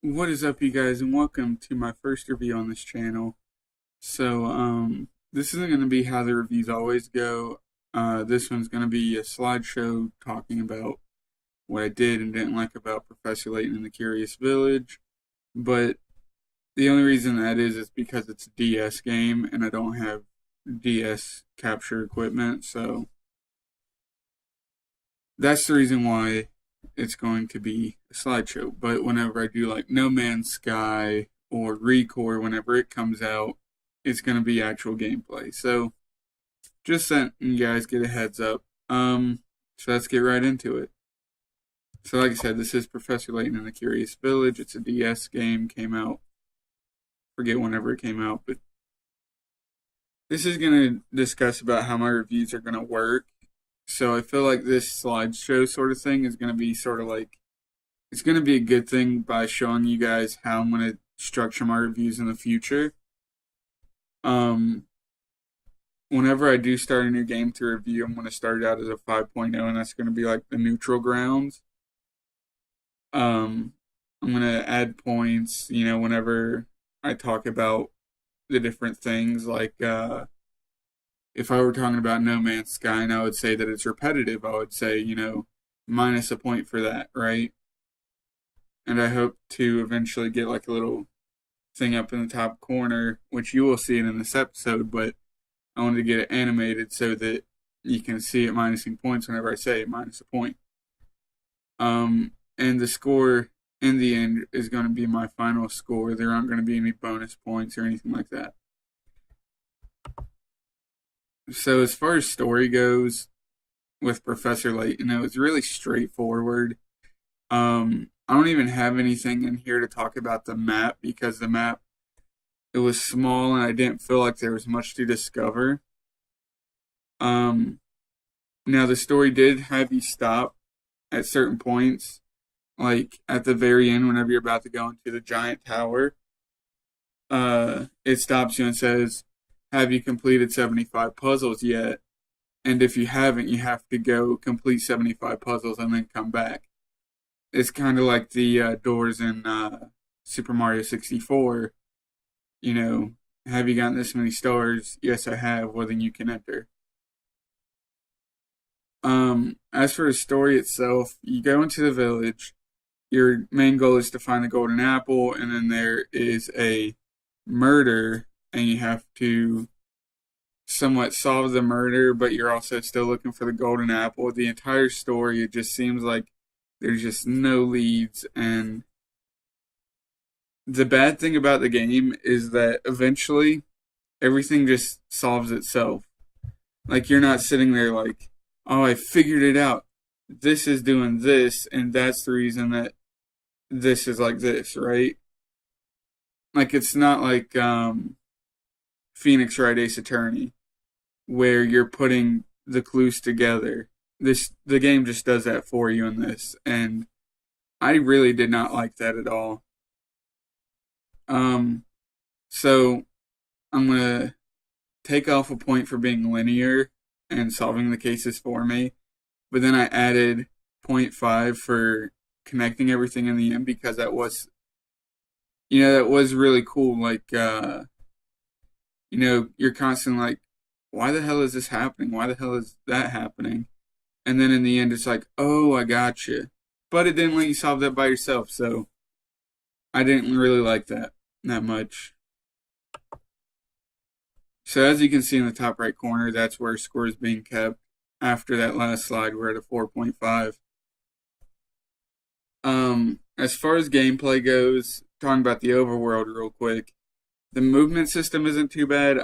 What is up, you guys, and welcome to my first review on this channel. This isn't going to be how the reviews always go. This one's going to be a slideshow talking about what I did and didn't like about Professor Layton and the Curious Village. But the only reason that is because it's a DS game, and I don't have DS capture equipment, so that's the reason why it's going to be a slideshow. But whenever I do like No Man's Sky or ReCore, whenever it comes out, it's going to be actual gameplay. So just letting you guys get a heads up. So let's get right into it. So like I said, this is Professor Layton and the Curious Village. It's a DS game, came out, forget whenever it came out, but this is going to discuss about how my reviews are going to work. So I feel like this slideshow sort of thing is going to be sort of like, it's going to be a good thing by showing you guys how I'm going to structure my reviews in the future. Whenever I do start a new game to review, I'm going to start it out as a 5.0, and that's going to be like the neutral grounds. I'm going to add points, whenever I talk about the different things, like, if I were talking about No Man's Sky and I would say that it's repetitive, I would say, minus a point for that, right? And I hope to eventually get like a little thing up in the top corner, which you will see it in this episode, but I wanted to get it animated so that you can see it minusing points whenever I say minus a point. And the score in the end is going to be my final score. There aren't going to be any bonus points or anything like that. So as far as story goes with Professor Layton, it was really straightforward. I don't even have anything in here to talk about the map because the map, it was small and I didn't feel like there was much to discover. Now the story did have you stop at certain points, like at the very end whenever you're about to go into the giant tower. It stops you and says, have you completed 75 puzzles yet? And if you haven't, you have to go complete 75 puzzles and then come back. It's kind of like the doors in Super Mario 64. Have you gotten this many stars? Yes, I have. Well, then you can enter. As for the story itself, you go into the village. Your main goal is to find the golden apple, and then there is a murder, and you have to somewhat solve the murder, but you're also still looking for the golden apple. The entire story, it just seems like there's just no leads, and the bad thing about the game is that eventually everything just solves itself. Like, you're not sitting there like, oh, I figured it out. This is doing this, and that's the reason that this is like this, right? Like, it's not like Phoenix Wright Ace Attorney, where you're putting the clues together. The game just does that for you in this, and I really did not like that at all. So I'm gonna take off a point for being linear and solving the cases for me, but then I added 0.5 for connecting everything in the end because that was really cool. Like, you're constantly like, why the hell is this happening? Why the hell is that happening? And then in the end, it's like, oh, I got you. But it didn't let you solve that by yourself, so I didn't really like that much. So as you can see in the top right corner, that's where score is being kept. After that last slide, we're at a 4.5. As far as gameplay goes, talking about the overworld real quick, the movement system isn't too bad.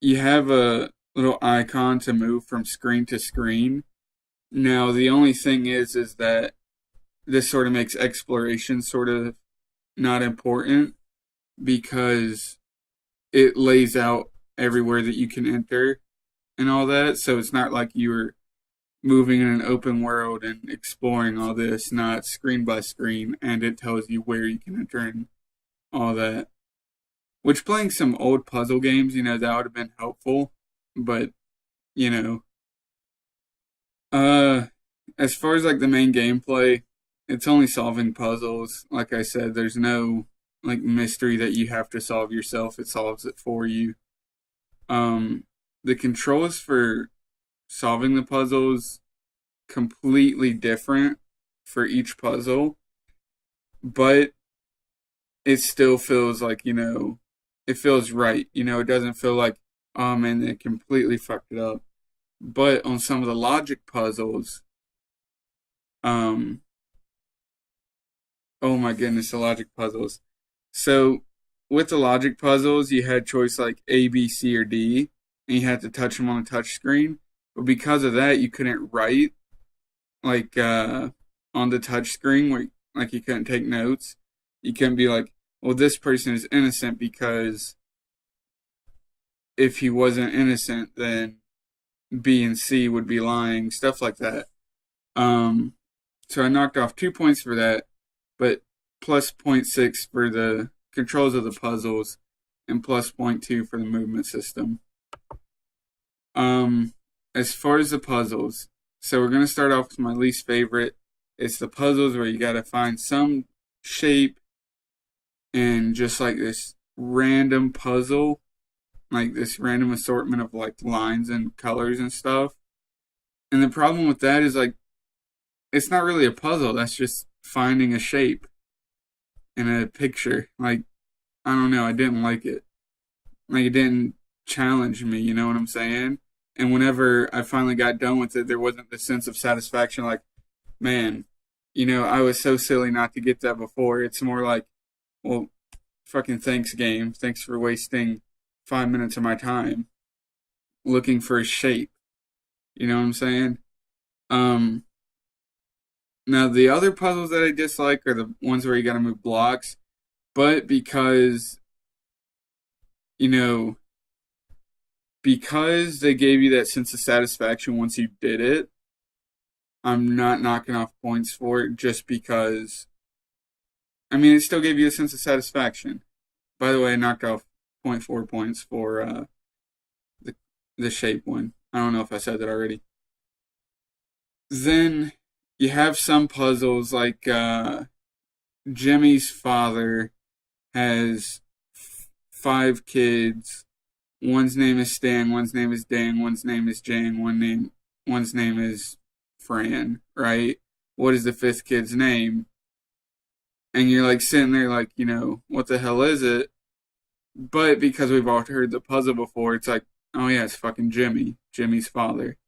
You have a little icon to move from screen to screen. Now, the only thing is that this sort of makes exploration sort of not important because it lays out everywhere that you can enter and all that. So it's not like you're moving in an open world and exploring all this, not screen by screen, and it tells you where you can enter and all that. Which, playing some old puzzle games, that would have been helpful. But, as far as like the main gameplay, it's only solving puzzles. Like I said, there's no like mystery that you have to solve yourself. It solves it for you. Um, the controls for solving the puzzles completely different for each puzzle, but it still feels like, it feels right. It doesn't feel like, oh man, they completely fucked it up. But on some of the logic puzzles, um, oh my goodness, the logic puzzles. So with the logic puzzles, you had choice like A, B, C, or D, and you had to touch them on the touch screen. But because of that, you couldn't write like on the touch screen where like you couldn't take notes. You couldn't be like, well, this person is innocent because if he wasn't innocent, then B and C would be lying, stuff like that. So I knocked off 2 points for that, but plus 0.6 for the controls of the puzzles and plus 0.2 for the movement system. As far as the puzzles, so we're gonna start off with my least favorite. It's the puzzles where you gotta find some shape and just like this random puzzle, like this random assortment of like lines and colors and stuff. And the problem with that is like it's not really a puzzle. That's just finding a shape in a picture. Like I don't know, I didn't like it. Like it didn't challenge me, you know what I'm saying? And whenever I finally got done with it, there wasn't the sense of satisfaction like, man, I was so silly not to get that before. It's more like, well, fucking thanks, game. Thanks for wasting 5 minutes of my time looking for a shape. You know what I'm saying? Now the other puzzles that I dislike are the ones where you gotta move blocks, but you know, because they gave you that sense of satisfaction once you did it, I'm not knocking off points for it just because, I mean, it still gave you a sense of satisfaction. By the way, I knocked off 0.4 points for the shape one. I don't know if I said that already. Then you have some puzzles like Jimmy's father has 5 kids. One's name is Stan, one's name is Dan, one's name is Jane, one's name is Fran, right? What is the 5th kid's name? And you're like sitting there like, what the hell is it? But because we've all heard the puzzle before, it's like, oh yeah, it's fucking Jimmy's father.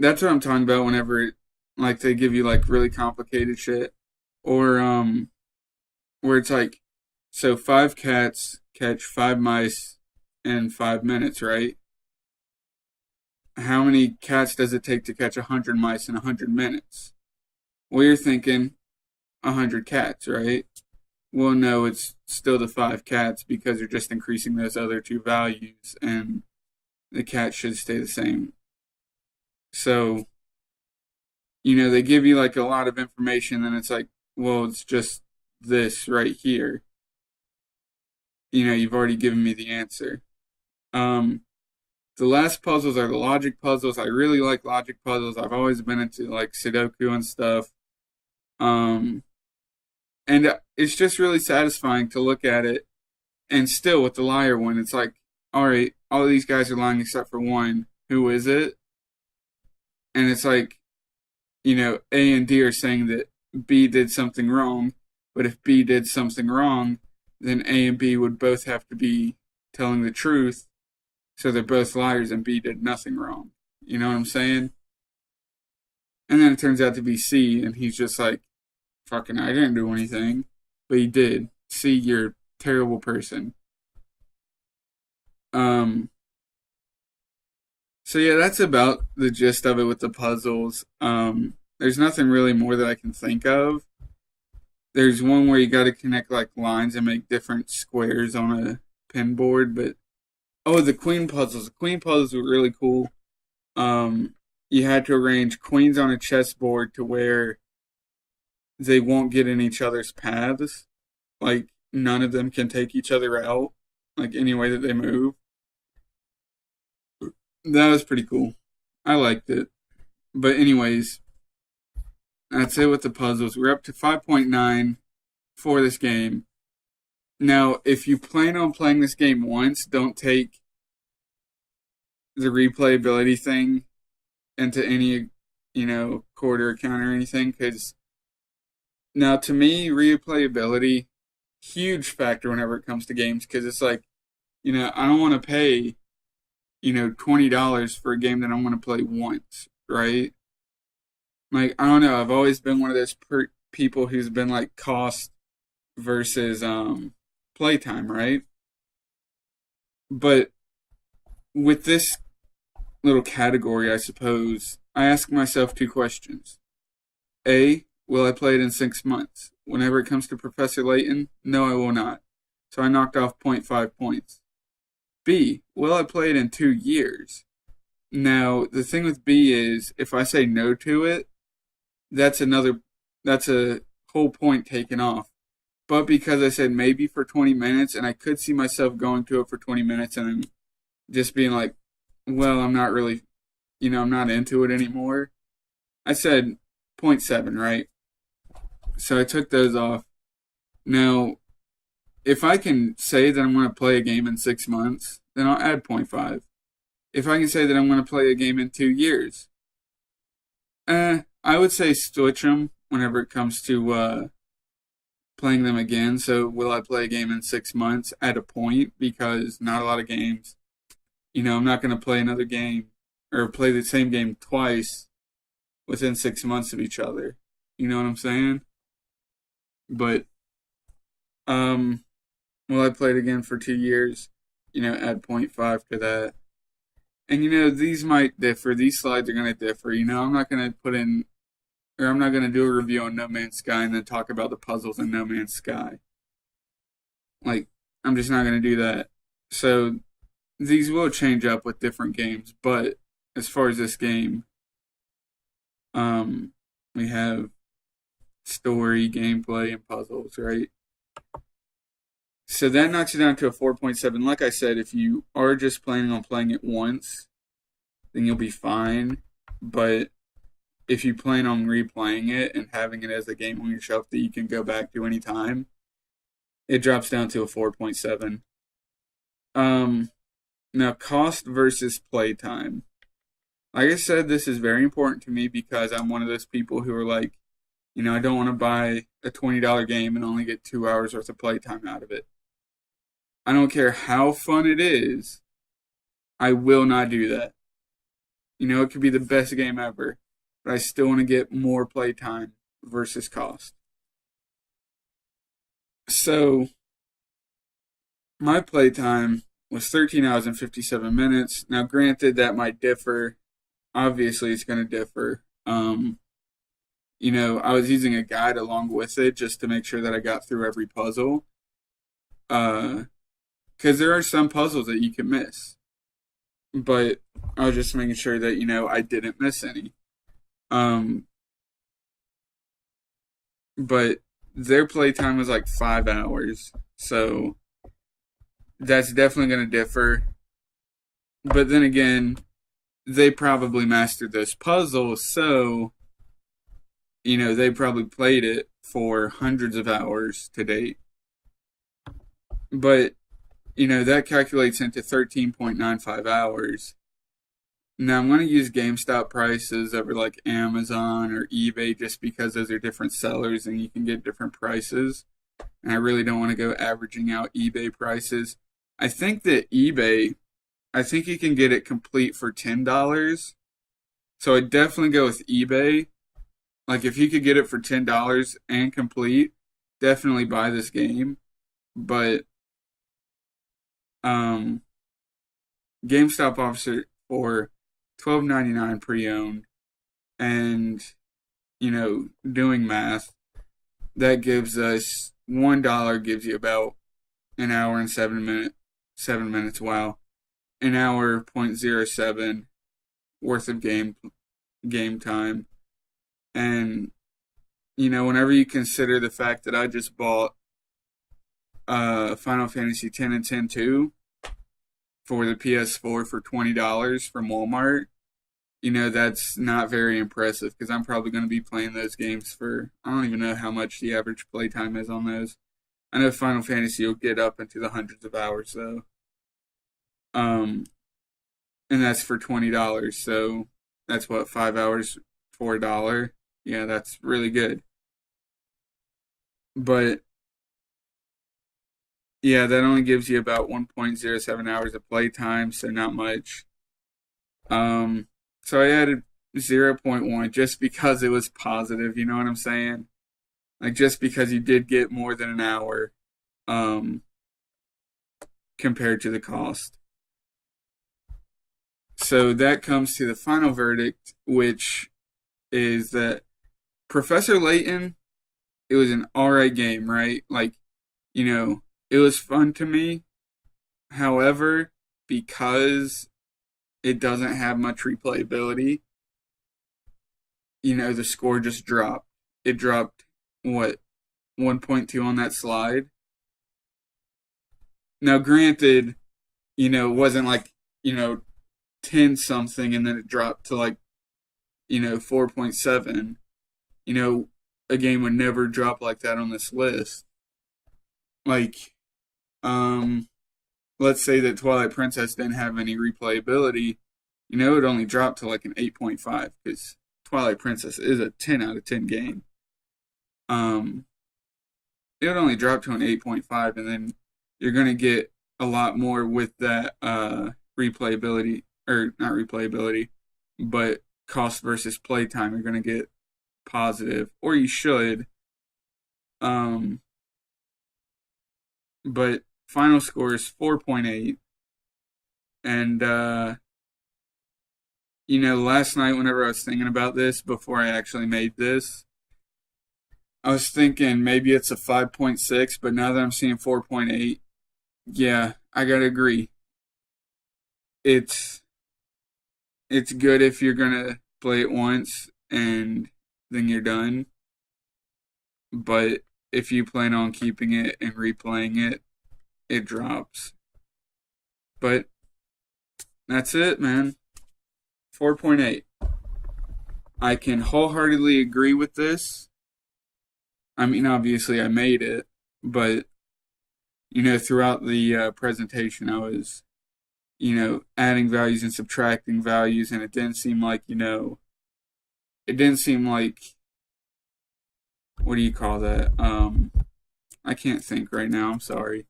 That's what I'm talking about whenever like they give you like really complicated shit. Or where it's like, so 5 cats catch 5 mice in 5 minutes, right? How many cats does it take to catch 100 mice in 100 minutes? Well, you're thinking 100 cats, right? Well, no, it's still the 5 cats because you're just increasing those other 2 values and the cat should stay the same. So, they give you like a lot of information and it's like, well, it's just this right here. You've already given me the answer. The last puzzles are the logic puzzles. I really like logic puzzles. I've always been into like Sudoku and stuff. And it's just really satisfying to look at it. And still with the liar one, it's like, all right, all of these guys are lying except for one. Who is it? And it's like, A and D are saying that B did something wrong. But if B did something wrong, then A and B would both have to be telling the truth. So they're both liars and B did nothing wrong. You know what I'm saying? And then it turns out to be C and he's just like, fucking, I didn't do anything. But he did. C, you're a terrible person. So yeah, that's about the gist of it with the puzzles. There's nothing really more that I can think of. There's one where you got to connect like lines and make different squares on a pin board, but the queen puzzles. The queen puzzles were really cool. You had to arrange queens on a chessboard to where they won't get in each other's paths. Like none of them can take each other out, like any way that they move. That was pretty cool. I liked it. But anyways, That's it with the puzzles. We're up to 5.9 for this game. Now, if you plan on playing this game once, don't take the replayability thing into any, quarter account or anything, because now to me, replayability, huge factor whenever it comes to games, because it's like, I don't want to pay, $20 for a game that I want to play once, right? Like, I don't know, I've always been one of those people who's been like cost versus playtime, right? But with this little category, I suppose, I ask myself two questions. A, will I play it in 6 months? Whenever it comes to Professor Layton, no, I will not. So I knocked off 0.5 points. B, will I play it in 2 years? Now, the thing with B is, if I say no to it, that's a whole point taken off. But because I said maybe for 20 minutes, and I could see myself going to it for 20 minutes and then just being like, well, I'm not really, I'm not into it anymore. I said 0.7, right? So I took those off. Now, if I can say that I'm going to play a game in 6 months, then I'll add 0.5. If I can say that I'm going to play a game in 2 years, I would say switch them whenever it comes to playing them again. So will I play a game in 6 months at a point? Because not a lot of games. I'm not going to play another game or play the same game twice within 6 months of each other. You know what I'm saying? But, will I play it again for 2 years? Add 0.5 to that. And, these might differ. These slides are going to differ. I'm not going to I'm not going to do a review on No Man's Sky and then talk about the puzzles in No Man's Sky. Like, I'm just not going to do that. So, these will change up with different games, but as far as this game, we have story, gameplay, and puzzles, right? So that knocks it down to a 4.7. Like I said, if you are just planning on playing it once, then you'll be fine. But if you plan on replaying it and having it as a game on your shelf that you can go back to anytime, it drops down to a 4.7. Now, cost versus playtime. Like I said, this is very important to me because I'm one of those people who are like, I don't want to buy a $20 game and only get 2 hours worth of playtime out of it. I don't care how fun it is. I will not do that. It could be the best game ever, but I still want to get more playtime versus cost. So, my playtime was 13 hours and 57 minutes. Now, granted, that might differ. Obviously, it's going to differ. I was using a guide along with it just to make sure that I got through every puzzle. Because there are some puzzles that you can miss. But I was just making sure that, I didn't miss any. But their playtime was like 5 hours. So that's definitely going to differ. But then again, they probably mastered those puzzles, so, they probably played it for hundreds of hours to date. But, that calculates into 13.95 hours. Now, I'm going to use GameStop prices over like Amazon or eBay just because those are different sellers and you can get different prices. And I really don't want to go averaging out eBay prices. I think that eBay, you can get it complete for $10. So I'd definitely go with eBay. Like if you could get it for $10 and complete, definitely buy this game. But GameStop offers it for $12.99 pre-owned. And, doing math, that gives us $1 gives you about an hour and 7 minutes. Wow. An hour 0.07 worth of game time. And, whenever you consider the fact that I just bought Final Fantasy X and X-2 for the PS4 for $20 from Walmart, that's not very impressive because I'm probably going to be playing those games for, I don't even know how much the average playtime is on those. I know Final Fantasy will get up into the hundreds of hours though. Um, and that's for $20. So that's what, 5 hours for $1. Yeah, that's really good. But yeah, that only gives you about 1.07 hours of playtime, so not much. Um, so I added zero point 0.1 just because it was positive, you know what I'm saying? Like just because you did get more than an hour um compared to the cost. So that comes to the final verdict, which is that Professor Layton, it was an alright game, right? Like, it was fun to me. However, because it doesn't have much replayability, the score just dropped. It dropped, what, 1.2 on that slide? Now, granted, it wasn't like, 10 something and then it dropped to like, 4.7. A game would never drop like that on this list. Like, let's say that Twilight Princess didn't have any replayability, it would only drop to like an 8.5 because Twilight Princess is a 10 out of 10 game. It would only drop to an 8.5, and then you're going to get a lot more with that replayability, or not replayability, but cost versus playtime. You're going to get positive, or you should. But final score is 4.8. And, last night whenever I was thinking about this, before I actually made this, I was thinking maybe it's a 5.6, but now that I'm seeing 4.8, yeah, I gotta agree. It's good if you're gonna play it once and then you're done. But if you plan on keeping it and replaying it, it drops. But that's it, man. 4.8. I can wholeheartedly agree with this. I mean, obviously I made it, but, throughout the presentation I was, adding values and subtracting values, and it didn't seem like, what do you call that? I can't think right now, I'm sorry.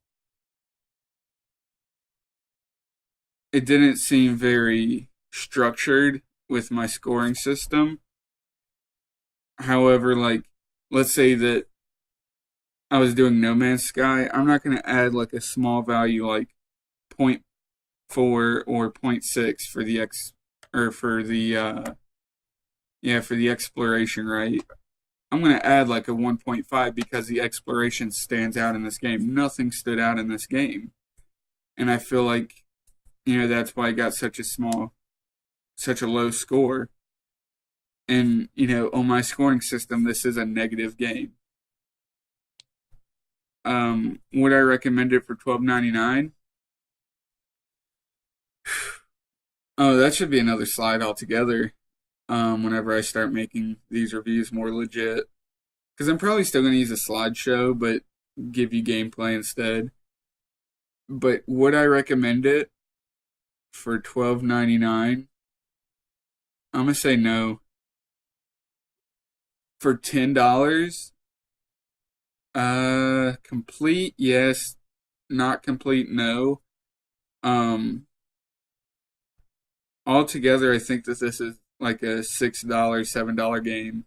It didn't seem very structured with my scoring system. However, like, let's say that I was doing No Man's Sky, I'm not going to add like a small value like 0.4 or 0.6 for the for the exploration, right? I'm going to add like a 1.5 because the exploration stands out in this game. Nothing stood out in this game. And I feel like, that's why I got such a low score. And, on my scoring system, this is a negative game. Would I recommend it for $12.99? Oh, that should be another slide altogether. Whenever I start making these reviews more legit. Because I'm probably still going to use a slideshow, but give you gameplay instead. But would I recommend it for $12.99? I'm going to say no. For $10? Complete, yes. Not complete, no. Altogether, I think that this is like a $6, $7 game.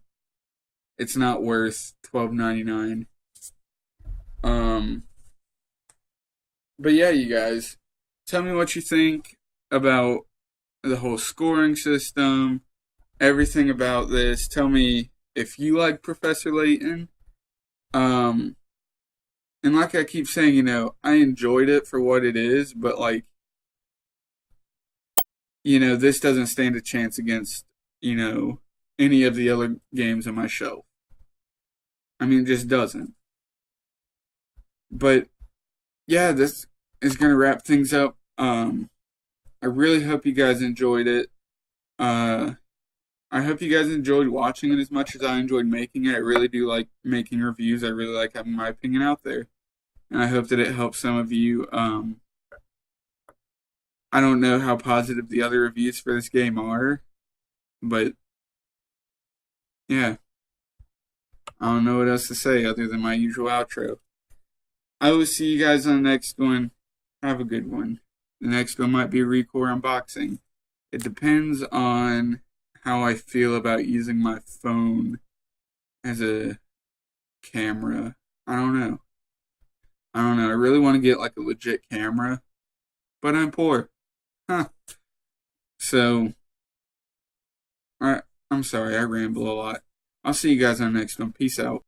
It's not worth $12.99. But yeah, you guys, tell me what you think about the whole scoring system, everything about this. Tell me if you like Professor Layton. And like I keep saying, I enjoyed it for what it is, but like, this doesn't stand a chance against, any of the other games on my shelf. I mean, it just doesn't. But yeah, this is going to wrap things up. I really hope you guys enjoyed it. Uh, I hope you guys enjoyed watching it as much as I enjoyed making it. I really do like making reviews. I really like having my opinion out there. And I hope that it helps some of you. I don't know how positive the other reviews for this game are, but yeah, I don't know what else to say other than my usual outro. I will see you guys on the next one. Have a good one. The next one might be a ReCore unboxing. It depends on how I feel about using my phone as a camera. I don't know. I really want to get like a legit camera, but I'm poor. Huh. So, I'm sorry, I ramble a lot. I'll see you guys on the next one. Peace out.